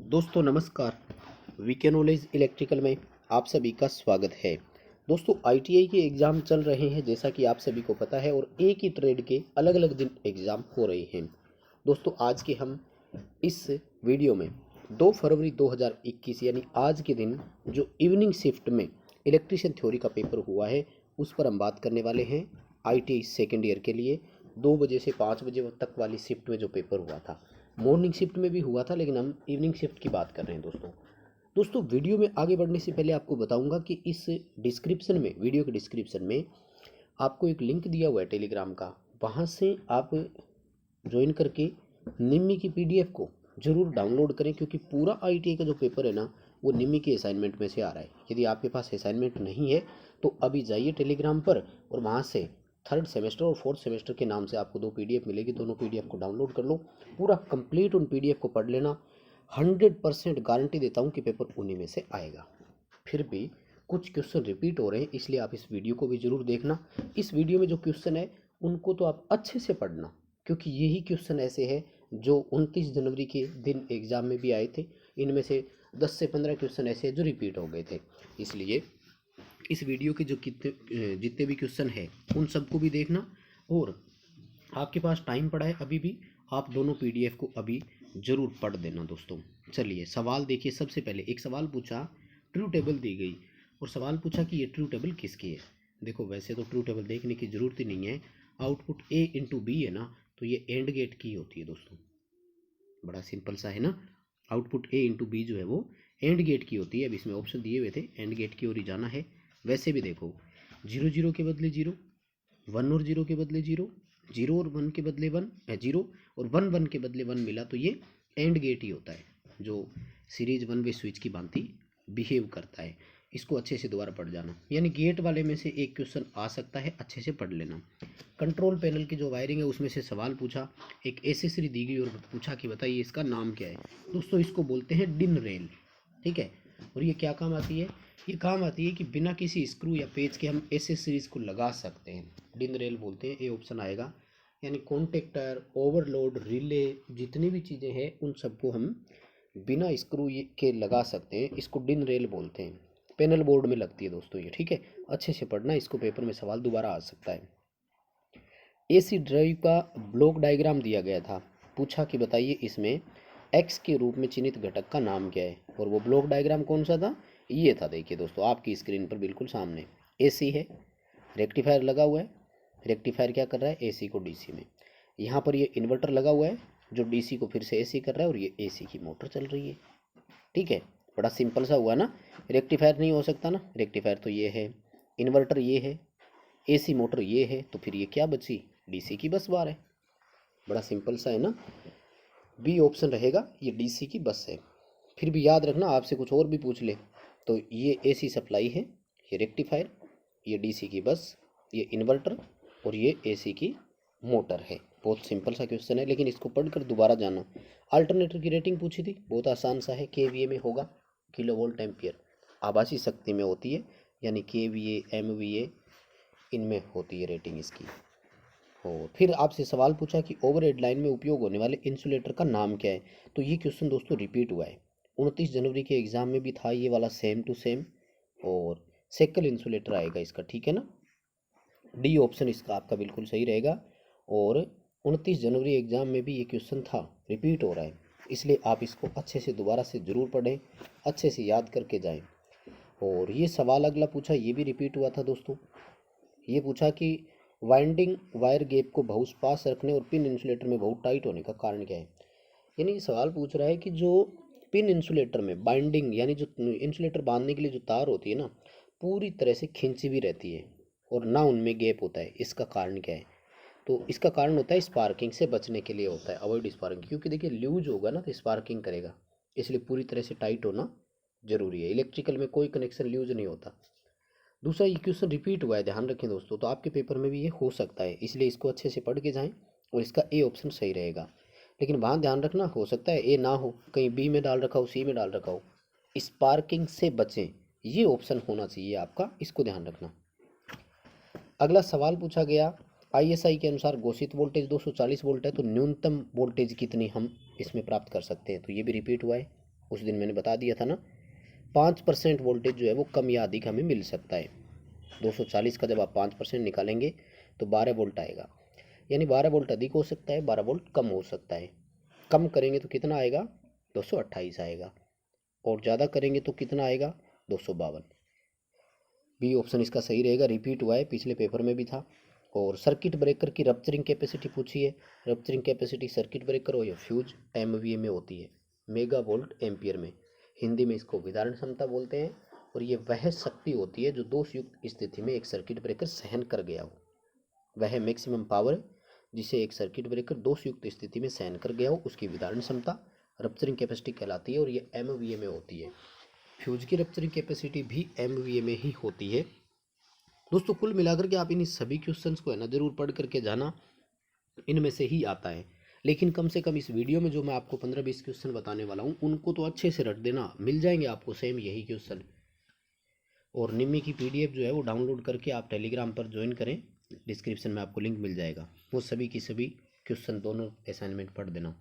दोस्तों नमस्कार। VK knowledge electrical में आप सभी का स्वागत है। दोस्तों आईटीआई के एग्ज़ाम चल रहे हैं जैसा कि आप सभी को पता है, और एक ही ट्रेड के अलग अलग दिन एग्ज़ाम हो रहे हैं। दोस्तों आज के हम इस वीडियो में 2 फरवरी 2021 यानी आज के दिन जो इवनिंग शिफ्ट में इलेक्ट्रिशियन थ्योरी का पेपर हुआ है उस पर हम बात करने वाले हैं। आईटीआई सेकेंड ईयर के लिए 2 बजे से 5 बजे तक वाली शिफ्ट में जो पेपर हुआ था, मॉर्निंग शिफ्ट में भी हुआ था, लेकिन हम इवनिंग शिफ्ट की बात कर रहे हैं। दोस्तों वीडियो में आगे बढ़ने से पहले आपको बताऊंगा कि इस डिस्क्रिप्शन में, वीडियो के डिस्क्रिप्शन में आपको एक लिंक दिया हुआ है टेलीग्राम का। वहाँ से आप ज्वाइन करके निम्मी की पीडीएफ को ज़रूर डाउनलोड करें, क्योंकि पूरा आईटीआई का जो पेपर है ना वो निम्मी के असाइनमेंट में से आ रहा है। यदि आपके पास असाइनमेंट नहीं है तो अभी जाइए टेलीग्राम पर और वहाँ से थर्ड सेमेस्टर और फोर्थ सेमेस्टर के नाम से आपको 2 पीडीएफ मिलेगी। दोनों पीडीएफ को डाउनलोड कर लो, पूरा कंप्लीट उन पीडीएफ को पढ़ लेना। 100% गारंटी देता हूँ कि पेपर उन्हीं में से आएगा। फिर भी कुछ क्वेश्चन रिपीट हो रहे हैं, इसलिए आप इस वीडियो को भी ज़रूर देखना। इस वीडियो में जो क्वेश्चन है उनको तो आप अच्छे से पढ़ना, क्योंकि यही क्वेश्चन ऐसे हैं जो 29 जनवरी के दिन एग्ज़ाम में भी आए थे। इनमें से 10 से 15 क्वेश्चन ऐसे हैं जो रिपीट हो गए थे। इसलिए इस वीडियो के जो जितने भी क्वेश्चन है उन सबको भी देखना, और आपके पास टाइम पड़ा है अभी भी, आप दोनों पीडीएफ को अभी ज़रूर पढ़ देना। दोस्तों चलिए सवाल देखिए। सबसे पहले एक सवाल पूछा, ट्रू टेबल दी गई और सवाल पूछा कि ये ट्रू टेबल किसकी है। देखो वैसे तो ट्रू टेबल देखने की ज़रूरत ही नहीं है, आउटपुट ए इंटू बी है ना, तो ये एंड गेट की होती है। दोस्तों बड़ा सिंपल सा है ना, आउटपुट ए इंटू बी जो है वो एंड गेट की होती है। अब इसमें ऑप्शन दिए हुए थे, एंड गेट की ओर ही जाना है। वैसे भी देखो 0 0 के बदले 0, 1 और 0 के बदले 0, 0 और 1 के बदले 1 है 0, और 1 1 के बदले 1 मिला, तो ये एंड गेट ही होता है जो सीरीज 1 वे स्विच की भांति बिहेव करता है। इसको अच्छे से दोबारा पढ़ जाना, यानी गेट वाले में से एक क्वेश्चन आ सकता है, अच्छे से पढ़ लेना। कंट्रोल पैनल की जो वायरिंग है उसमें से सवाल पूछा, एक एसेसरी दी गई और पूछा कि बताइए इसका नाम क्या है। दोस्तों इसको बोलते हैं डिन रेल, ठीक है। और ये क्या काम आती है? ये काम आती है कि बिना किसी स्क्रू या पेच के हम एसेसरीज को लगा सकते हैं। डिन रेल बोलते हैं, ये ऑप्शन आएगा। यानी कॉन्टेक्टर, ओवरलोड, रिले, जितनी भी चीज़ें हैं उन सबको हम बिना स्क्रू के लगा सकते हैं। इसको डिन रेल बोलते हैं। पैनल बोर्ड में लगती है दोस्तों ये, ठीक है। अच्छे से पढ़ना, इसको पेपर में सवाल दोबारा आ सकता है। एसी ड्राइव का ब्लॉक डायग्राम दिया गया था, पूछा कि बताइए इसमें एक्स के रूप में चिन्हित घटक का नाम क्या है। और वो ब्लॉक डायग्राम कौन सा था? ये था, देखिए दोस्तों आपकी स्क्रीन पर बिल्कुल सामने। एसी है, रेक्टिफायर लगा हुआ है, रेक्टिफायर क्या कर रहा है? एसी को डीसी में। यहाँ पर ये इन्वर्टर लगा हुआ है जो डीसी को फिर से एसी कर रहा है, और ये एसी की मोटर चल रही है, ठीक है। बड़ा सिंपल सा हुआ ना। रेक्टिफायर नहीं हो सकता ना, रेक्टिफायर तो ये है, इन्वर्टर ये है, एसी मोटर ये है, तो फिर ये क्या बची? डीसी की बस बार है। बड़ा सिंपल सा है ना। बी ऑप्शन रहेगा, ये डीसी की बस है। फिर भी याद रखना, आपसे कुछ और भी पूछ ले तो ये एसी सप्लाई है, ये रेक्टिफायर, ये डीसी की बस, ये इन्वर्टर, और ये एसी की मोटर है। बहुत सिंपल सा क्वेश्चन है, लेकिन इसको पढ़कर दोबारा जाना। अल्टरनेटर की रेटिंग पूछी थी, बहुत आसान सा है, केवीए में होगा, किलो वोल्ट एम्पियर। आभासी शक्ति में होती है, यानी केवीए एमवीए इनमें होती है रेटिंग इसकी। और फिर आपसे सवाल पूछा कि ओवरहेड लाइन में उपयोग होने वाले इंसुलेटर का नाम क्या है। तो ये क्वेश्चन दोस्तों रिपीट हुआ है, 29 जनवरी के एग्जाम में भी था ये वाला, सेम टू सेम। और सेकल इंसुलेटर आएगा इसका, ठीक है ना। डी ऑप्शन इसका आपका बिल्कुल सही रहेगा। और 29 जनवरी एग्जाम में भी ये क्वेश्चन था, रिपीट हो रहा है, इसलिए आप इसको अच्छे से दोबारा से ज़रूर पढ़ें, अच्छे से याद करके जाएं। और ये सवाल अगला पूछा, ये भी रिपीट हुआ था दोस्तों। ये पूछा कि वाइंडिंग वायर गैप को बहुत पास रखने और पिन इंसुलेटर में बहुत टाइट होने का कारण क्या है। यानी ये सवाल पूछ रहा है कि जो पिन इंसुलेटर में बाइंडिंग, यानी जो इंसुलेटर बांधने के लिए जो तार होती है ना, पूरी तरह से खिंची भी रहती है और ना उनमें गैप होता है, इसका कारण क्या है। तो इसका कारण होता है स्पार्किंग से बचने के लिए होता है, अवॉइड स्पार्किंग। क्योंकि देखिए ल्यूज होगा ना तो स्पार्किंग करेगा, इसलिए पूरी तरह से टाइट होना जरूरी है। इलेक्ट्रिकल में कोई कनेक्शन ल्यूज नहीं होता। दूसरा ये क्वेश्चन रिपीट हुआ है, ध्यान रखें दोस्तों, तो आपके पेपर में भी ये हो सकता है, इसलिए इसको अच्छे से पढ़ के जाएं। और इसका ए ऑप्शन सही रहेगा। लेकिन वहाँ ध्यान रखना, हो सकता है ए ना हो, कहीं बी में डाल रखा हो, सी में डाल रखा हो। स्पार्किंग से बचें, ये ऑप्शन होना चाहिए आपका, इसको ध्यान रखना। अगला सवाल पूछा गया, आईएसआई के अनुसार घोषित वोल्टेज 240 वोल्ट है, तो न्यूनतम वोल्टेज कितनी हम इसमें प्राप्त कर सकते हैं। तो ये भी रिपीट हुआ है। उस दिन मैंने बता दिया था ना, 5% वोल्टेज जो है वो कम या अधिक हमें मिल सकता है। 240 का जब आप 5% निकालेंगे तो 12 वोल्ट आएगा, यानी 12 वोल्ट अधिक हो सकता है, 12 वोल्ट कम हो सकता है। कम करेंगे तो कितना आएगा, 228 आएगा, और ज़्यादा करेंगे तो कितना आएगा, 252। बी ऑप्शन इसका सही रहेगा, रिपीट हुआ है, पिछले पेपर में भी था। और सर्किट ब्रेकर की रप्चरिंग कैपेसिटी पूछी है। रप्चरिंग कैपेसिटी सर्किट ब्रेकर हो या फ्यूज एमवीए में होती है, मेगा वोल्ट एम्पियर में। हिंदी में इसको विदारण क्षमता बोलते हैं। और ये वह शक्ति होती है जो दोषयुक्त स्थिति में एक सर्किट ब्रेकर सहन कर गया हो। वह मैक्सिमम पावर जिसे एक सर्किट ब्रेकर दोषयुक्त स्थिति में सहन कर गया हो, उसकी विदारण क्षमता रप्चरिंग कैपेसिटी कहलाती है, और ये एमवीए में होती है। फ्यूज की रप्चरिंग कैपेसिटी भी एमवीए में ही होती है। दोस्तों कुल मिलाकर के आप इन सभी क्वेश्चंस को है ना जरूर पढ़ करके जाना, इनमें से ही आता है। लेकिन कम से कम इस वीडियो में जो मैं आपको 15-20 क्वेश्चन बताने वाला हूँ उनको तो अच्छे से रट देना, मिल जाएंगे आपको सेम यही क्वेश्चन। और निम्मी की पीडीएफ जो है वो डाउनलोड करके आप टेलीग्राम पर ज्वाइन करें, डिस्क्रिप्शन में आपको लिंक मिल जाएगा। वो सभी की सभी क्वेश्चन दोनों असाइनमेंट पढ़ देना।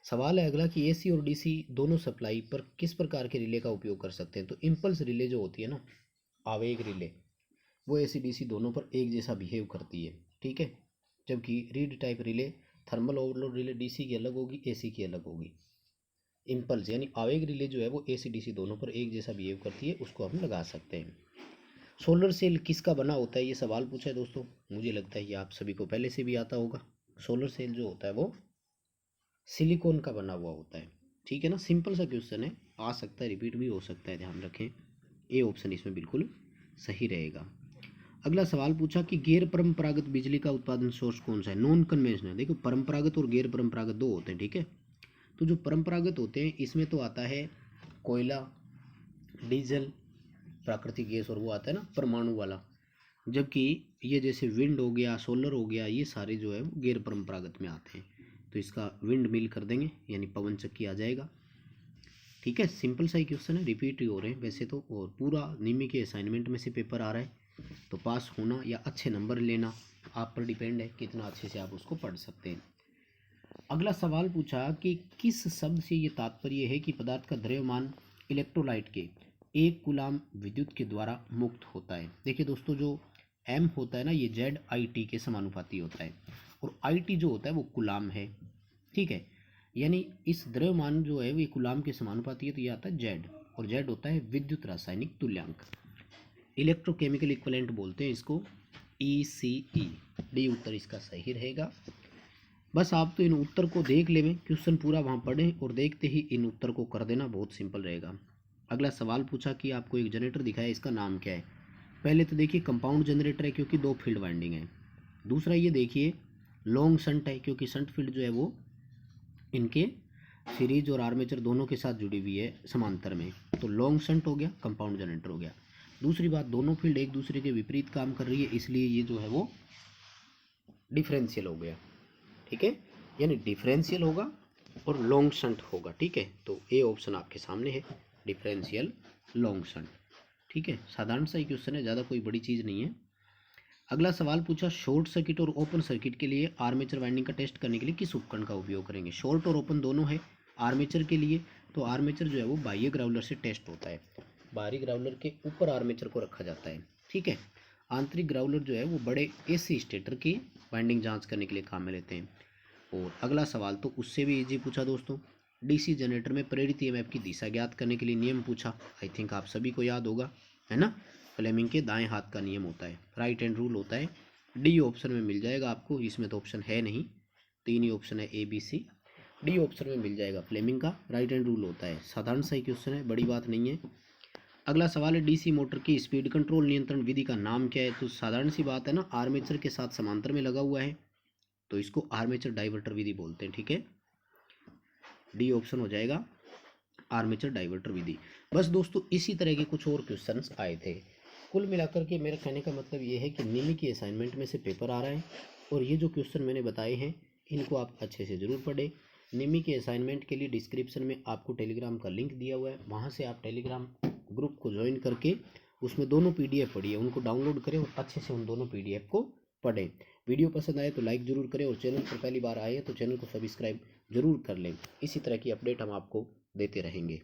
सवाल है अगला कि एसी और डीसी दोनों सप्लाई पर किस प्रकार के रिले का उपयोग कर सकते हैं। तो इम्पल्स रिले जो होती है ना, आवेग रिले, वो एसी डीसी दोनों पर एक जैसा बिहेव करती है, ठीक है। जबकि read type relay, thermal overload relay DC की अलग होगी, एसी की अलग होगी। इम्पल्स यानी आवेग रिले जो है वो एसी डीसी दोनों पर एक जैसा बिहेव करती है, उसको हम लगा सकते हैं। सोलर सेल किसका बना होता है, ये सवाल पूछा है दोस्तों। मुझे लगता है ये आप सभी को पहले से भी आता होगा। सोलर सेल जो होता है वो सिलिकॉन का बना हुआ होता है, ठीक है ना। सिंपल सा क्वेश्चन है, आ सकता है रिपीट भी हो सकता है, ध्यान रखें। ए ऑप्शन इसमें बिल्कुल सही रहेगा। अगला सवाल पूछा कि गैर परंपरागत बिजली का उत्पादन सोर्स कौन सा है। नॉन कन्वेंशनल, देखो परंपरागत और गैर परंपरागत दो होते हैं, ठीक है। तो जो परंपरागत होते हैं इसमें तो आता है कोयला, डीजल, प्राकृतिक गैस, और वो आता है ना परमाणु वाला। जबकि ये जैसे विंड हो गया, सोलर हो गया, ये सारे जो है वो गैर परंपरागत में आते हैं। तो इसका विंड मिल कर देंगे, यानी पवन चक्की आ जाएगा, ठीक है। सिंपल सा ही क्वेश्चन है, रिपीट ही हो रहे हैं वैसे तो, और पूरा निम्मी के असाइनमेंट में से पेपर आ रहा है। तो पास होना या अच्छे नंबर लेना आप पर डिपेंड है, कितना अच्छे से आप उसको पढ़ सकते हैं। अगला सवाल पूछा कि किस शब्द से ये तात्पर्य है कि पदार्थ का द्रव्यमान इलेक्ट्रोलाइट के 1 कूलाम विद्युत के द्वारा मुक्त होता है। देखिए दोस्तों, जो एम होता है ना, ये जेड आई टी के समानुपाती होता है, और आई टी जो होता है वो कूलाम है, ठीक है। यानी इस द्रव्यमान जो है वो कूलाम के समानुपाती है, तो ये आता है जेड, और जेड होता है विद्युत रासायनिक तुल्यांक। इलेक्ट्रोकेमिकल इक्विवेलेंट बोलते हैं इसको, ECE। डी उत्तर इसका सही रहेगा। बस आप तो इन उत्तर को देख लें, क्वेश्चन पूरा वहाँ पढ़ें और देखते ही इन उत्तर को कर देना, बहुत सिंपल रहेगा। अगला सवाल पूछा कि आपको एक जनरेटर दिखाया, इसका नाम क्या है। पहले तो देखिए कंपाउंड जनरेटर है क्योंकि 2 फील्ड वाइंडिंग है। दूसरा ये देखिए लॉन्ग शंट है, क्योंकि शंट फील्ड जो है वो इनके सीरीज और आर्मेचर दोनों के साथ जुड़ी हुई है समांतर में, तो लॉन्ग शंट हो गया, कंपाउंड जनरेटर हो गया। दूसरी बात, दोनों फील्ड एक दूसरे के विपरीत काम कर रही है, इसलिए ये जो है वो डिफरेंशियल हो गया, ठीक है। यानी डिफरेंशियल होगा और लॉन्ग शंट होगा, ठीक है। तो ए ऑप्शन आपके सामने है, डिफरेंशियल लॉन्ग शंट, ठीक है। साधारण सा ही क्वेश्चन है, ज़्यादा कोई बड़ी चीज़ नहीं है। अगला सवाल पूछा शॉर्ट सर्किट और ओपन सर्किट के लिए आर्मेचर वाइंडिंग का टेस्ट करने के लिए किस उपकरण का उपयोग करेंगे। शॉर्ट और ओपन दोनों है। आर्मेचर के लिए तो आर्मेचर जो है वो बाह्य ग्राउलर से टेस्ट होता है, बाहरी ग्राउलर के ऊपर आर्मेचर को रखा जाता है, ठीक है। आंतरिक ग्राउलर जो है वो बड़े एसी स्टेटर की वाइंडिंग जांच करने के लिए काम में लेते हैं। और अगला सवाल तो उससे भी इजी पूछा दोस्तों, डीसी जनरेटर में प्रेरित ईएमएफ की दिशा ज्ञात करने के लिए नियम पूछा। आई थिंक आप सभी को याद होगा, है ना। फ्लेमिंग के दाएं हाथ का नियम होता है, राइट हैंड रूल होता है। डी ऑप्शन में मिल जाएगा आपको, इसमें तो ऑप्शन है नहीं, 3 ही ऑप्शन है ABC। डी ऑप्शन में मिल जाएगा, फ्लेमिंग का राइट हैंड रूल होता है। साधारण सा ही क्वेश्चन है, बड़ी बात नहीं है। अगला सवाल है डीसी मोटर की स्पीड कंट्रोल नियंत्रण विधि का नाम क्या है। तो साधारण सी बात है ना, आर्मेचर के साथ समांतर में लगा हुआ है, तो इसको आर्मेचर डाइवर्टर विधि बोलते हैं, ठीक है। डी ऑप्शन हो जाएगा, आर्मेचर डाइवर्टर विधि। बस दोस्तों इसी तरह के कुछ और क्वेश्चंस आए थे। कुल मिलाकर के मेरा कहने का मतलब ये है कि निमी की असाइनमेंट में से पेपर आ रहा है, और ये जो क्वेश्चन मैंने बताए हैं इनको आप अच्छे से ज़रूर पढ़ें। निमी के असाइनमेंट के लिए डिस्क्रिप्शन में आपको टेलीग्राम का लिंक दिया हुआ है, वहाँ से आप टेलीग्राम ग्रुप को ज्वाइन करके उसमें दोनों PDF पढ़िए, उनको डाउनलोड करें और अच्छे से उन दोनों PDF को पढ़ें। वीडियो पसंद आए तो लाइक ज़रूर करें, और चैनल पर पहली बार आए तो चैनल को सब्सक्राइब ज़रूर कर लें। इसी तरह की अपडेट हम आपको देते रहेंगे।